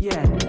Yeah.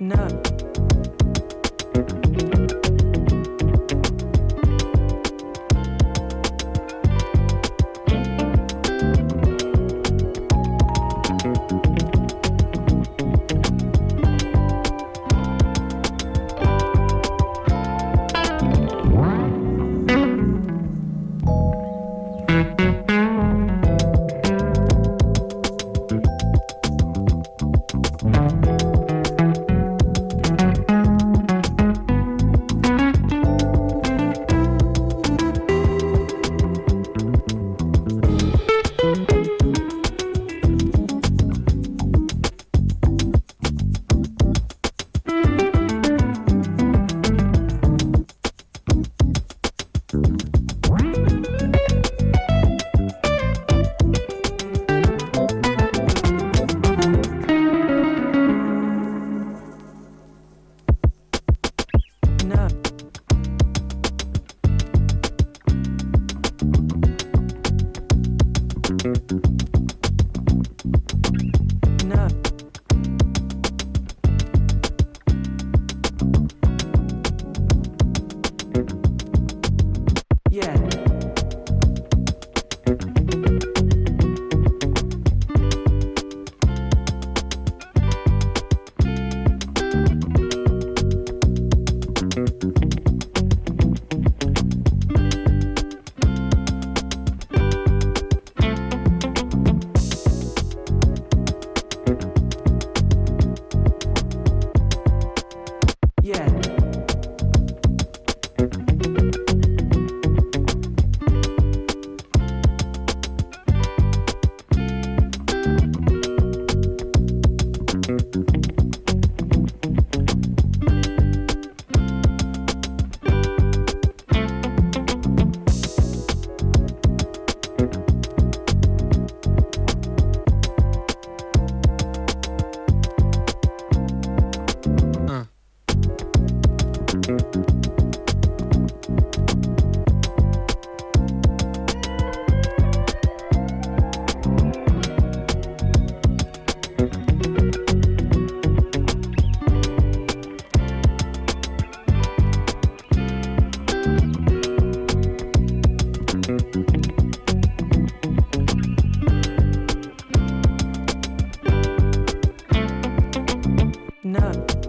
No. No. No. Yeah. Yeah. No.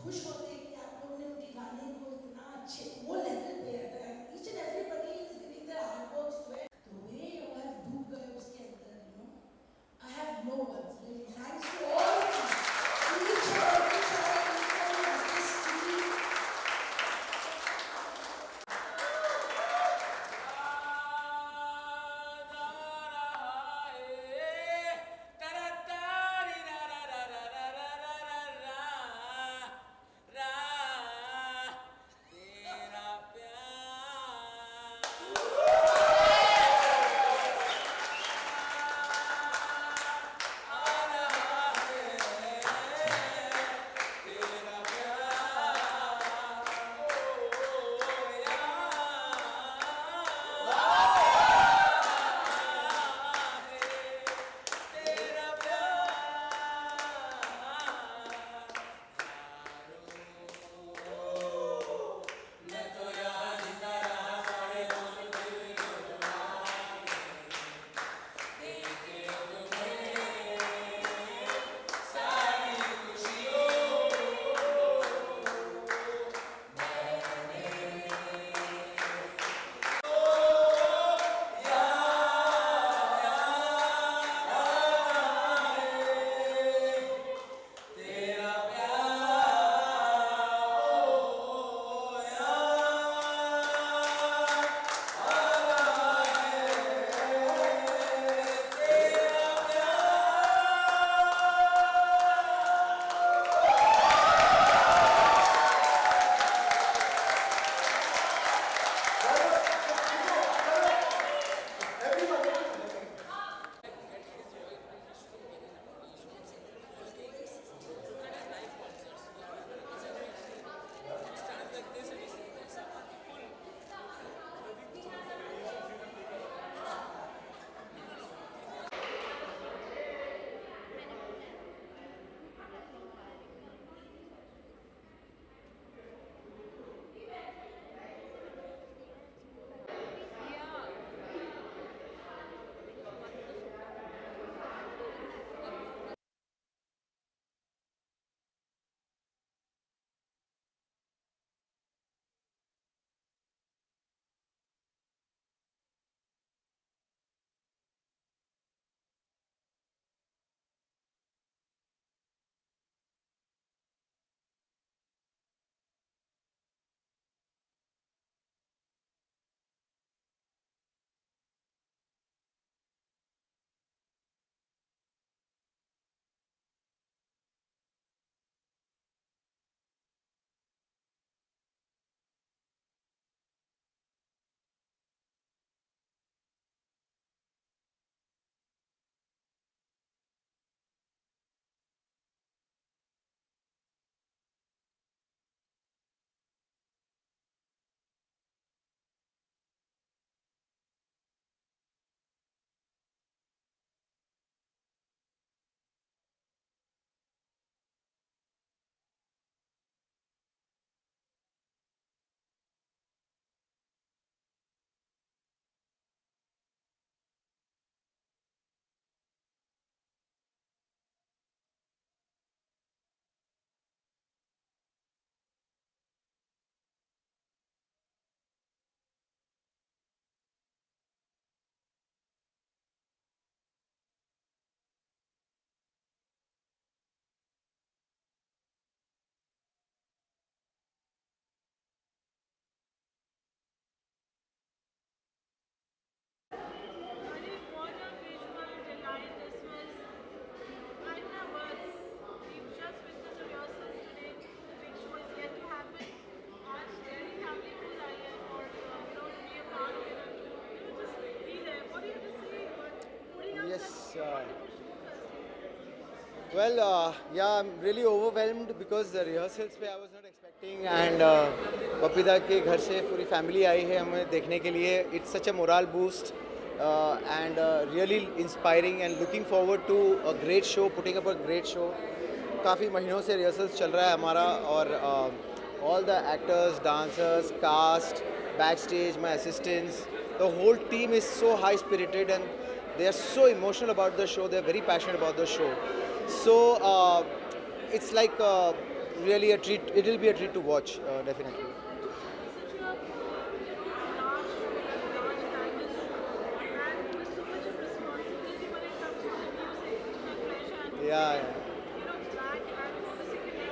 खुश होते कि आप लोगों ने उनके गाने को इतना अच्छे वो लेवल पे each and everybody is giving their hard work sweat the way you have डूब गए उसके अंदर I have no words really thanks to all each and every child equally of this team. What a visual delight this was. I don't have words. We've just witnessed rehearsals today. The big show is yet to happen. आज very family full आई है और to be a part of it and just be there. What do you have to say about putting up Yes, such a wonderful show for us? well, yeah, I'm really overwhelmed because the rehearsals पे I was not expecting and पपीता के घर से पूरी family I है हमें देखने के लिए. It's such a morale boost and really inspiring and looking forward to a great show, putting up a great show. काफ़ी महीनों से rehearsals चल रहा है हमारा और all the actors, dancers, cast, backstage, my assistants, the whole team is so high spirited and they are so emotional about the show. They are very passionate about the show. So it's like really a treat. It will be a treat to watch, definitely. Such a large canvas and with so much of responsibility when it comes to the music, the pressure and Yeah, yeah. black and for the second day.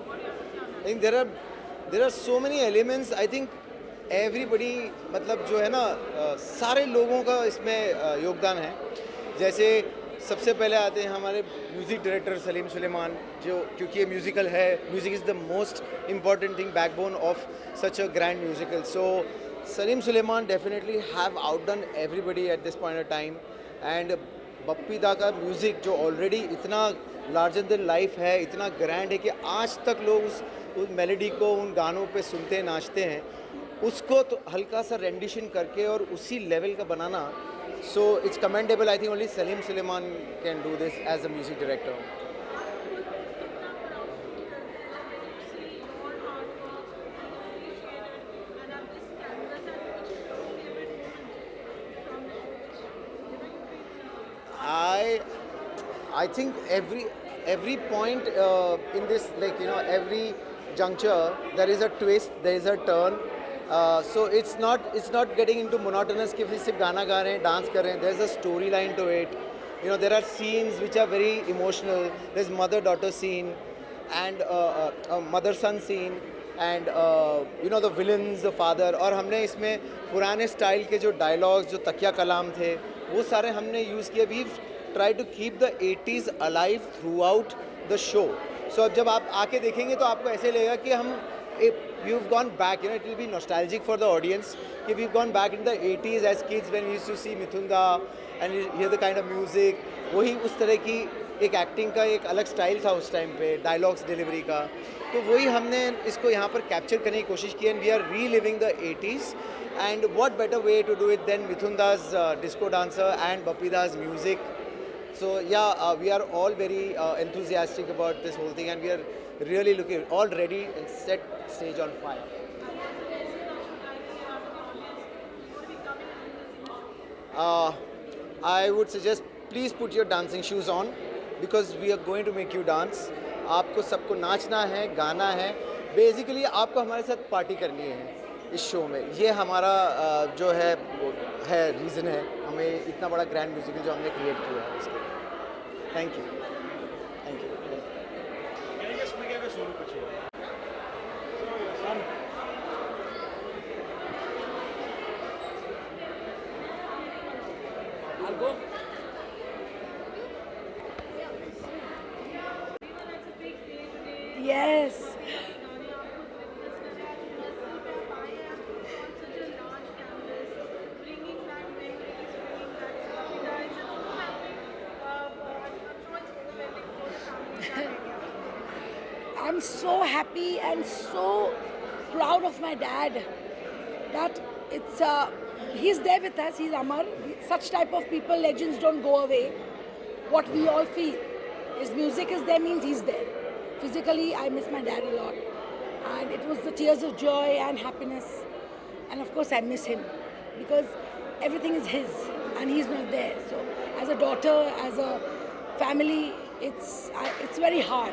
What do you have to say on that? I think there are so many elements. I think everybody मतलब जो है ना सारे लोगों का इसमें योगदान है. जैसे सबसे पहले आते हैं हमारे म्यूज़िक डायरेक्टर सलीम सुलेमान, जो क्योंकि ये म्यूज़िकल है, music is the most important thing, backbone of such a grand musical. So Salim Sulaiman definitely have outdone everybody at this point of time. And Bappi da का म्यूज़िक जो ऑलरेडी इतना लार्जर देन लाइफ है, इतना grand है कि आज तक लोग उस मेलोडी को, उन गानों पे सुनते हैं, नाचते हैं. उसको तो हल्का सा रेंडिशन करके और उसी लेवल का बनाना, so it's commendable. I think only Salim Sulaiman can do this as a music director. I think every point in this, like every juncture there is a twist, there is a turn. So it's not getting into monotonous कि सिर्फ गाना गा रहे हैं, dance कर रहे हैं. There's a storyline to it. There are scenes which are very emotional. There's mother-daughter scene and a mother-son scene and the villains, the father. और हमने इसमें पुराने स्टाइल के जो डायलॉग्स, जो तकिया कलाम थे, वो सारे हमने यूज़ किए. We've tried to keep the 80s alive throughout the show. So अब जब आप आके देखेंगे तो आपको ऐसे लगेगा कि हम we've gone back, it will be nostalgic for the audience. We've gone back in the 80s as kids when we used to see Mithun Da and you hear the kind of music. वही उस तरह की एक acting का एक अलग style था उस टाइम पे, डायलॉग्स डिलीवरी का. तो वही हमने इसको यहाँ पर कैप्चर करने की कोशिश की. And we are reliving the 80s. And what better way to do it than Mithun Das disco dancer and Bappi Das music. So yeah, we are all very enthusiastic about this whole thing, and we are really looking, all ready and set stage on fire. I would suggest please put your dancing shoes on because we are going to make you dance. आपको सबको नाचना है, गाना है. Basically आपको हमारे साथ party करनी है इस शो में. ये हमारा जो है रीज़न है हमें इतना बड़ा ग्रैंड म्यूजिकल जो हमने क्रिएट किया है उसके लिए. Thank you. Can I just quick have a solo pitch here? I'll go. Yes. I'm so happy and so proud of my dad that he's there with us. He's Amar. Such type of people, legends don't go away. What we all feel, his music is there means he's there. Physically, I miss my dad a lot, and it was the tears of joy and happiness, and of course I miss him because everything is his and he's not there. So as a daughter, as a family, it's very hard.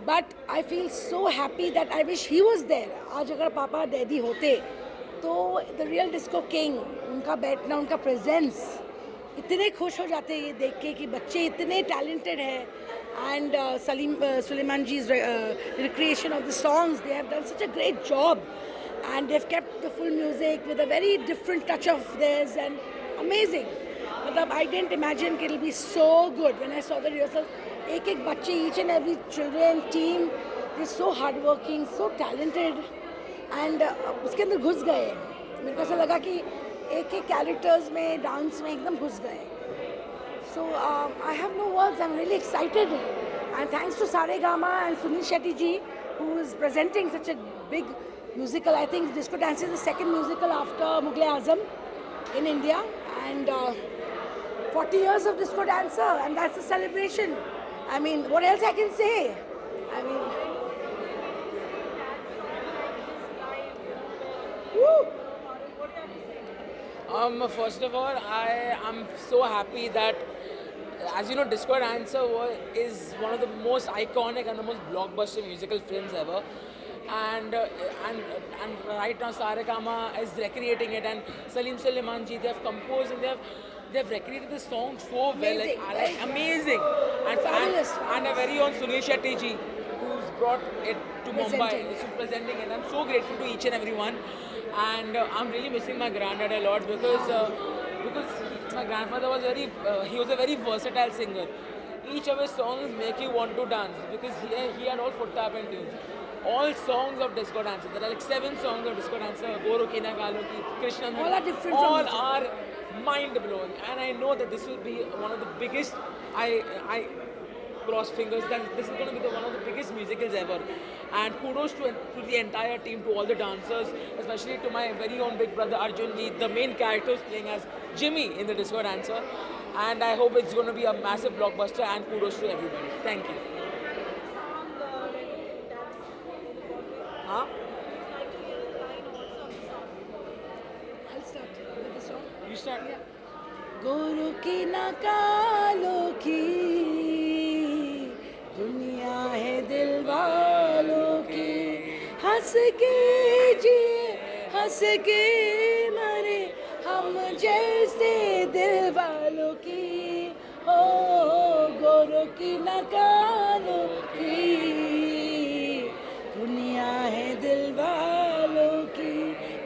But I feel so happy that I wish he was there. आज अगर पापा daddy होते तो the real disco king, उनका बैठना, उनका presence, इतने खुश हो जाते ये देख के कि बच्चे इतने talented हैं. And Suleiman ji's recreation of the songs, they have done such a great job. And they've kept the full music with a very different touch of theirs and amazing. Matlab, I didn't imagine it will be so good when I saw the rehearsal. एक बच्चे, each and every children team, they're so hardworking, so talented, and उसके अंदर घुस गए. मेरे को ऐसा लगा कि एक characters में, dance में एकदम घुस गए. So I have no words. I'm really excited, and thanks to Saregama and Sunil Shetty ji, who is presenting such a big musical. I think Disco Dance is the second musical after Mughal-e-Azam in India, and 40 years of Disco Dancer, and that's a celebration. I mean, what else I can say? I mean, woo! First of all, I am so happy that as you know, Disco Dancer is one of the most iconic and the most blockbuster musical films ever. And right now Saregama is recreating it, and Salim Sulaiman ji, they have composed and they've recreated the song so well, like amazing. Fabulous. And our very own Sunil Shetty ji, who's brought it to Mumbai, is presenting it. I'm so grateful to each and every one, and I'm really missing my granddad a lot because my grandfather was he was a very versatile singer. Each of his songs make you want to dance because he had all foot tapping tunes. All songs of Disco Dancer. There are like 7 songs of Disco Dancer. Goro Ki Na Galo Ki, Krishna. All are different All from each are mind blowing, and I know that this will be one of the biggest. I cross fingers that this is going to be one of the biggest musicals ever. And kudos to the entire team, to all the dancers, especially to my very own big brother Arjun ji, the main character is playing as Jimmy in the Disco Dancer. And I hope it's going to be a massive blockbuster, and kudos to everybody. Thank you. Huh? I'll start with the song. You start. गोरों की ना कालों की दुनिया है दिल वालों की, हंस के जिए हंस के मरे हम जैसे दिल वालों की, ओ गोरों की ना कालों की दुनिया है दिल वालों की।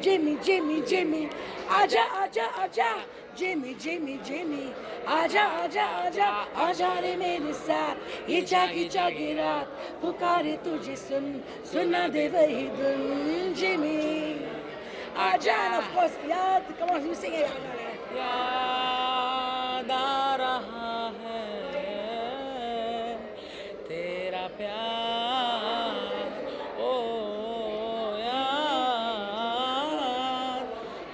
जिमी जिमी जिमी आजा आजा आजा, जिमी जिमी जिमी आजा आजा आजा, आजा रे मेरे साथ ये जागी जागी रात, पुकारे तुझे सुन सुना दे वही धुन। जिमी आजा, and of course याद, come on you sing it. याद आ रहा है तेरा प्यार, ओ याद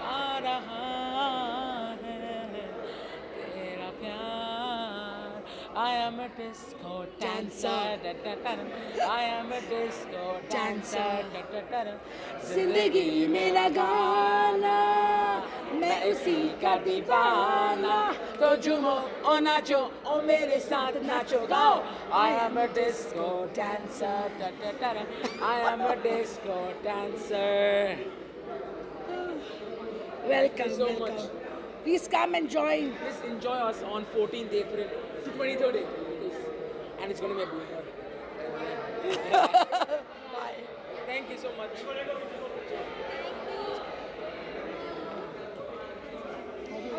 आ रहा है तेरा प्यार। I am a disco dancer, da, da, da, da. I am a disco dancer, da, da, da, da. जिंदगी मेरा गाना, मैं उसी का दीवाना, तो झूमो ओ नाचो ओ मेरे साथ नाचो गाओ। I am a disco dancer, da, da, da, da. I am a disco dancer. welcome so welcome much. Please come and join. Please enjoy us on 14th April to 23rd April, and it's going to be a boomer. Bye. Thank you so much.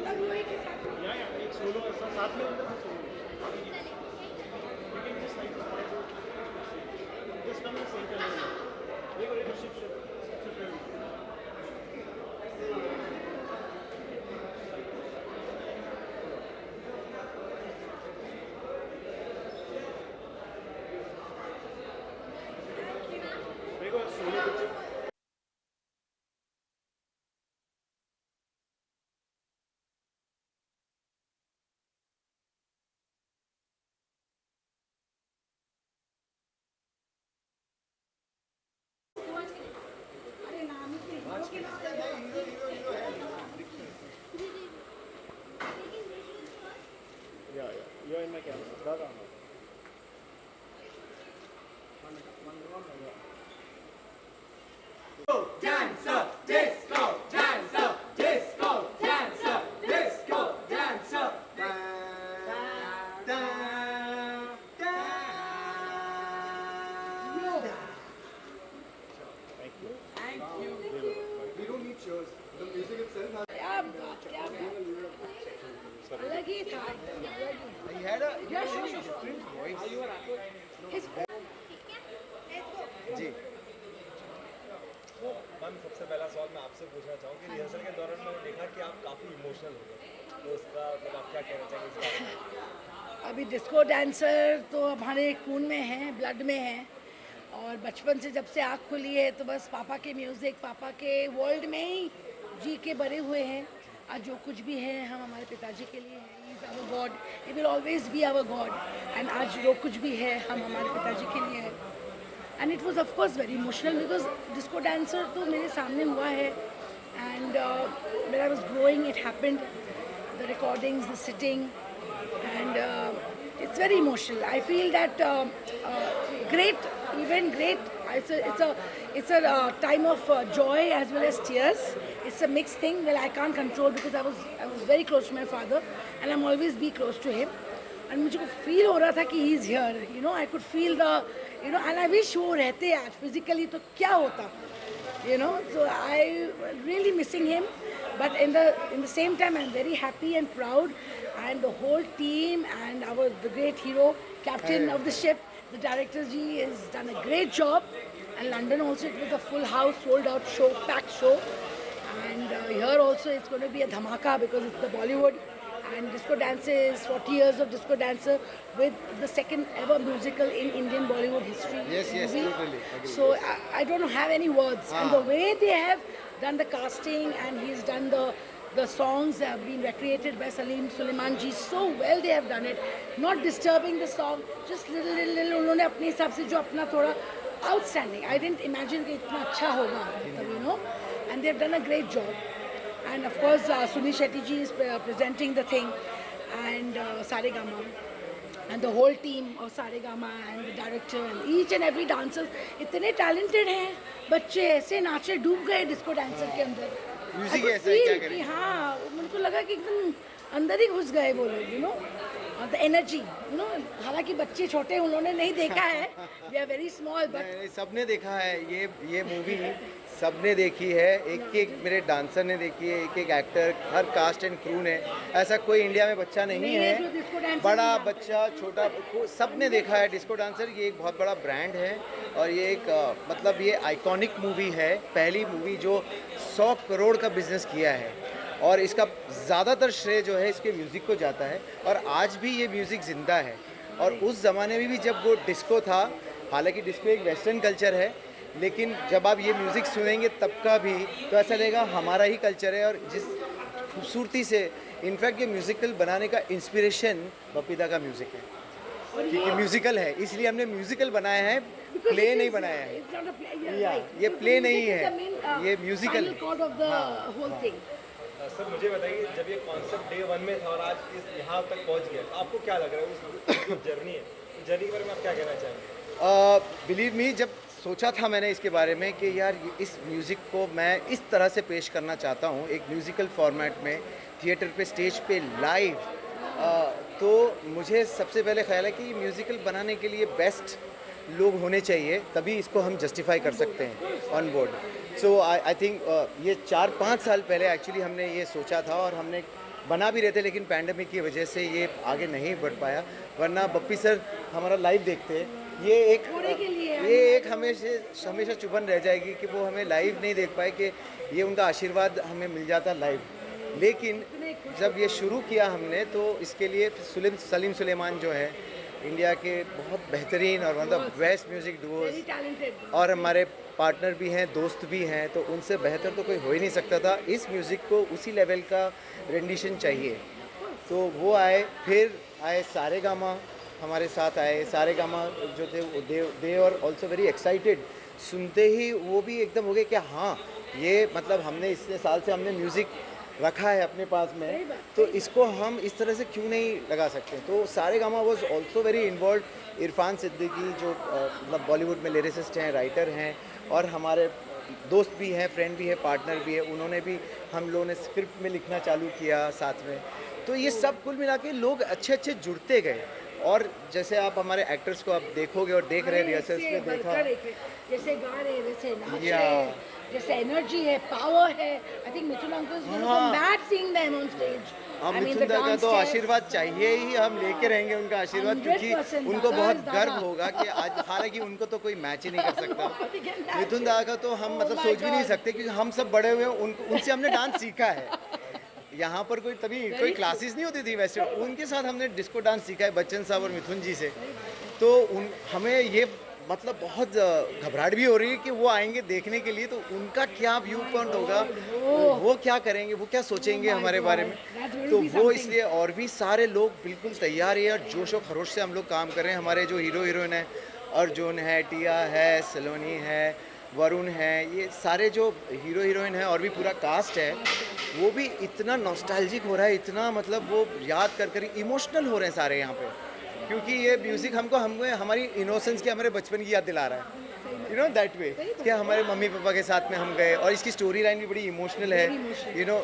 एक solo साथ में होता है solo लेकिन जिस like जिस time में सही कर रहे हैं ये वाले शिफ्ट मेरे को solo you're in my camera. Daga. Dancer, disco, dancer, disco, dancer, disco, dancer. Thank you. We don't need shows. The music itself has. क्या बात, क्या बात। अलग ही था, He had a Yeah, sure, sure. different voice. Are you a rapper? जी ma'am सबसे पहला सवाल मैं आपसे पूछना चाहूँ कि रिहर्सल के दौरान मैंने देखा कि आप काफ़ी इमोशनल हो गए, तो उसका मतलब आप क्या कहना चाहेंगे इस बारे में? अभी डिस्को डांसर तो हमारे खून में है, ब्लड में है, और बचपन से जब से आँख खुली है तो बस पापा के म्यूज़िक, पापा के वर्ल्ड में ही जी के बड़े हुए हैं। आज जो कुछ भी है हम हमारे पिताजी के लिए हैं। He is our God, he will always be our God. And आज जो कुछ भी है हम हमारे पिताजी के लिए है। And it was of course very emotional because disco dancer तो मेरे सामने हुआ है, and when I was growing it happened, the recordings, the sitting, and it's very emotional. I feel that great event, great. It's a time of joy as well as tears. It's a mixed thing. Well, I can't control because I was very close to my father, and I'm always be close to him. And मुझे को feel हो रहा था कि he is here. You know, I could feel the, you know, and I wish वो रहते आज physically तो क्या होता. You know, so I really missing him, but in the same time I'm very happy and proud, and the whole team and the great hero, captain of the ship, the director Ji has done a great job, and London also it was a full house, sold out show, packed show, and here also it's going to be a dhamaka because it's the Bollywood. And Disco Dances, 40 years of Disco Dancer with the second ever musical in Indian Bollywood history. Yes, movie. totally agree. So I don't have any words. And the way they have done the casting and he's done the songs have been recreated by Salim Suleiman ji so well they have done it. Not disturbing the song, just little उन्होंने अपने हिसाब से जो अपना थोड़ा outstanding. I didn't imagine कि इतना अच्छा होगा, you know. And they've done a great job. And of course, Sunil Shetty ji is presenting the thing, and Saregama, and the whole team of Saregama, and the director, and each and every dancer, इतने talented हैं, बच्चे ऐसे नाचे डूब गए disco dancer के अंदर. Music I could ऐसा है, क्या feel करें? कि हाँ, मुझको लगा कि एकदम अंदर ही घुस गए वो लोग, you know, the energy, you know. हालांकि बच्चे छोटे उन्होंने नहीं देखा है, they are very small, but नहीं, सबने देखा है ये मूवी सबने देखी है. एक एक मेरे डांसर ने देखी है, एक एक्टर, हर कास्ट एंड क्रू ने. ऐसा कोई इंडिया में बच्चा नहीं नहीं है जो डिस्को है, डांसर बड़ा नहीं बच्चा छोटा सबने देखा है. डिस्को डांसर ये एक बहुत बड़ा ब्रांड है और ये एक मतलब ये आइकॉनिक मूवी है. पहली मूवी जो 100 करोड़ का बिजनेस किया है और इसका ज़्यादातर श्रेय जो है इसके म्यूज़िक को जाता है. और आज भी ये म्यूज़िक ज़िंदा है. और उस ज़माने में भी जब वो डिस्को था, हालांकि डिस्को एक वेस्टर्न कल्चर है, लेकिन जब आप ये म्यूज़िक सुनेंगे तब का भी तो ऐसा लगेगा हमारा ही कल्चर है. और जिस खूबसूरती से इनफैक्ट ये म्यूज़िकल बनाने का इंस्पिरेशन बपीदा का म्यूज़िक है, क्योंकि म्यूज़िकल है इसलिए हमने म्यूज़िकल बनाया है, प्ले नहीं बनाया है. it's not a play. Yeah, Yeah, right. ये So play music नहीं is है, the main, ये musical final है. chord of the whole thing. Sir मुझे बताइए, जब ये कॉन्सेप्ट डे 1 में था और आज इस यहाँ तक पहुँच गया, तो आपको क्या लग रहा है उस जो जर्नी है, जर्नी के बारे में आप क्या कहना चाहेंगे? बिलीव मी, जब सोचा था मैंने इसके बारे में कि यार इस म्यूज़िक को मैं इस तरह से पेश करना चाहता हूँ एक म्यूज़िकल फॉर्मेट में, थिएटर पे, स्टेज पे, लाइव, तो मुझे सबसे पहले ख्याल है कि म्यूज़िकल बनाने के लिए बेस्ट लोग होने चाहिए, तभी इसको हम जस्टिफाई कर सकते हैं on board. So I think ये 4-5 साल पहले एक्चुअली हमने ये सोचा था और हमने बना भी रहे थे, लेकिन पैंडमिक की वजह से ये आगे नहीं बढ़ पाया. वरना बप्पी सर हमारा लाइव देखते हैं. ये एक हमेशा चुभन रह जाएगी कि वो हमें लाइव नहीं देख पाए, कि ये उनका आशीर्वाद हमें मिल जाता लाइव. लेकिन जब ये शुरू किया हमने तो इसके लिए सलीम सुलेमान जो है इंडिया के बहुत बेहतरीन और one of the best music Very Duos talented. और हमारे पार्टनर भी हैं, दोस्त भी हैं, तो उनसे बेहतर तो कोई हो ही नहीं सकता था. इस म्यूज़िक को उसी लेवल का रेंडिशन चाहिए, तो वो आए. फिर आए सारेगामा, हमारे साथ आए. सारेगामा जो थे दे और ऑल्सो वेरी एक्साइटेड. सुनते ही वो भी एकदम हो गए कि हाँ ये मतलब हमने इतने साल से हमने म्यूज़िक रखा है अपने पास में, तो इसको हम इस तरह से क्यों नहीं लगा सकते. तो Saregama was also very involve. Irfan Siddiqui जो मतलब बॉलीवुड में लिरिसिस्ट हैं, राइटर हैं और हमारे दोस्त भी हैं, फ्रेंड भी है, पार्टनर भी है, उन्होंने भी, हम लोगों ने स्क्रिप्ट में लिखना चालू किया साथ में. तो ये सब कुल मिला के लोग अच्छे जुड़ते गए. और जैसे आप हमारे एक्टर्स को आप देखोगे और देख रहे रिहर्सल्स में देखा, जैसे गा रहे वैसे नाच Yeah. रहे, जैसे एनर्जी है, पावर है. I think Mithun uncle is going to mad seeing them on stage. Mithun da का तो आशीर्वाद चाहिए ही, हम लेके रहेंगे उनका आशीर्वाद, क्योंकि 100% उनको दादा बहुत is गर्व दादा. होगा कि आज, हालांकि उनको तो कोई मैच ही नहीं कर सकता. We can match मिथुन दा का तो हम Oh मतलब my सोच भी नहीं God. सकते, क्योंकि हम सब बड़े हुए हैं, उनसे हमने डांस सीखा है. यहाँ पर कोई क्लासेस नहीं होती थी वैसे, उनके साथ हमने डिस्को डांस सीखा है बच्चन साहब और मिथुन जी से. तो हमें ये मतलब बहुत घबराहट भी हो रही है कि वो आएंगे देखने के लिए, तो उनका क्या व्यू पॉइंट होगा, वो क्या करेंगे, वो क्या सोचेंगे हमारे बारे में. तो वो इसलिए और भी सारे लोग बिल्कुल तैयार है और जोश और खरोश से हम लोग काम कर रहे हैं. हमारे जो हीरो हीरोइन है, अर्जुन है, टिया है, सलोनी है, वरुण है, ये सारे जो हीरो हीरोइन हैं और भी पूरा कास्ट है, वो भी इतना नॉस्टैल्जिक हो रहा है, इतना मतलब वो याद कर कर इमोशनल हो रहे हैं सारे यहाँ पे, क्योंकि ये म्यूज़िक हमको हमारी इनोसेंस की, हमारे बचपन की याद दिला रहा है, यू नो दैट वे, कि हमारे मम्मी पापा के साथ में हम गए, और इसकी स्टोरी लाइन भी बड़ी इमोशनल है, यू नो,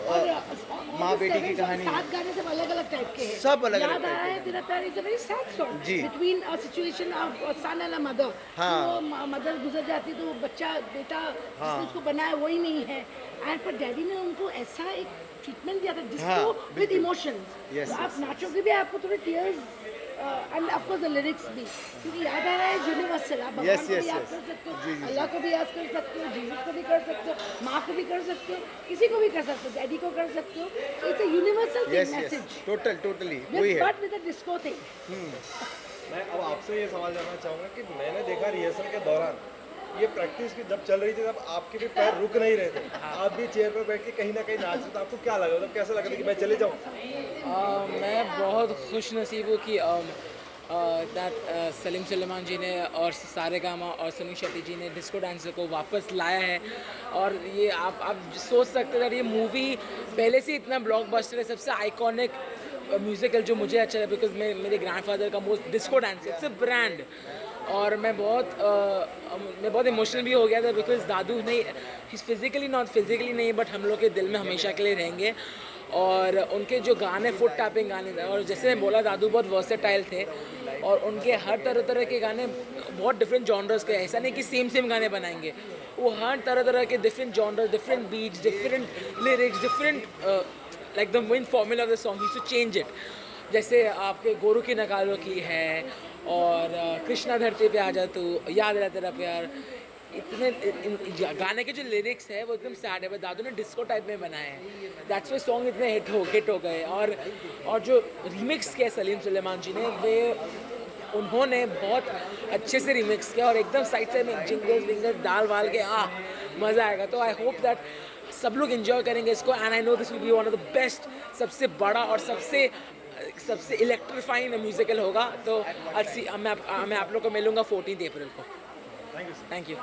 माँ बेटी की कहानी, 7 गाने सब अलग-अलग टाइप के हैं। सब अलग-अलग याद आ टाइप रहा है तेरा प्यार is a very sad song जी। Between a situation of son and a mother. हाँ। तो मदर गुजर जाती तो वो बच्चा बेटा हाँ। जिसने उसको बनाया वही नहीं है, एंड पर डैडी ने उनको ऐसा एक ट्रीटमेंट दिया था हाँ, जिसको विद बिल्कुल। इमोशंस। Yes, तो आप yes, नाचोगे भी, आपको थोड़े tears end of course the lyrics भी, क्योंकि याद आ रहा है यूनिवर्सल। आप भगवान Yes, को भी yes, याद yes. कर सकते हो, जी, जी, अल्लाह को भी याद कर सकते हो, जीसस को भी कर सकते हो, माँ को भी कर सकते हो, किसी को भी कर सकते हो, डैडी को कर सकते हो। It's a universal yes message yes, totally वही है। But with a disco thing. मैं अब आपसे ये सवाल जानना चाहूँगा कि मैंने देखा रिहर्सल के दौरान ये प्रैक्टिस की जब चल रही थी तब आपके भी पैर रुक नहीं रहे थे, आप भी चेयर पर बैठ के कहीं ना कहीं नाच रहे थे, आपको क्या लगा, मतलब कैसा लगा था कि मैं चले जाऊँ? मैं बहुत खुश नसीब हूँ कि दैट सलीम सुलेमान जी ने और सारेगामा और सुनील शेट्टी जी ने डिस्को डांसर को वापस लाया है। और ये आप सोच सकते थे, ये मूवी पहले से इतना ब्लॉकबस्टर है, सबसे आइकॉनिक म्यूजिकल जो मुझे अच्छा है, बिकॉज मेरे ग्रैंडफादर का most disco dance, it's a brand. और मैं बहुत इमोशनल भी हो गया था, बिकॉज दादू नहीं, फिजिकली नहीं, बट हम लोग के दिल में हमेशा के लिए रहेंगे। और उनके जो गाने, फुट टैपिंग गाने थे, और जैसे मैं बोला दादू बहुत वर्सेटाइल थे, और उनके हर तरह के गाने बहुत डिफरेंट जॉनर्स के, ऐसा नहीं कि सेम गाने बनाएंगे, वो हर तरह के different genres, different beats, different lyrics, different like the main formula of the song used to change it. जैसे आपके गोरू की नकालों की है, और कृष्णा धरती पे आ जा तू, याद रहा तेरा प्यार, इतने गाने के जो लिरिक्स है वो एकदम सैड है, पर दादू ने डिस्को टाइप में बनाए हैं, दैट्स वाई सॉन्ग इतने हिट हो गए। और जो रिमिक्स किया सलीम सुलेमान जी ने, वे उन्होंने बहुत अच्छे से रिमिक्स किया, और एकदम साइड में जिंगल्स विंगल्स डाल वाल के मज़ा आएगा। तो आई होप दैट सब लोग इन्जॉय करेंगे इसको, and I know this will be one of the best, सबसे बड़ा और सबसे इलेक्ट्रीफाइंग म्यूजिकल होगा। तो मैं आप लोग को मिलूंगा 14 अप्रैल को। Thank you.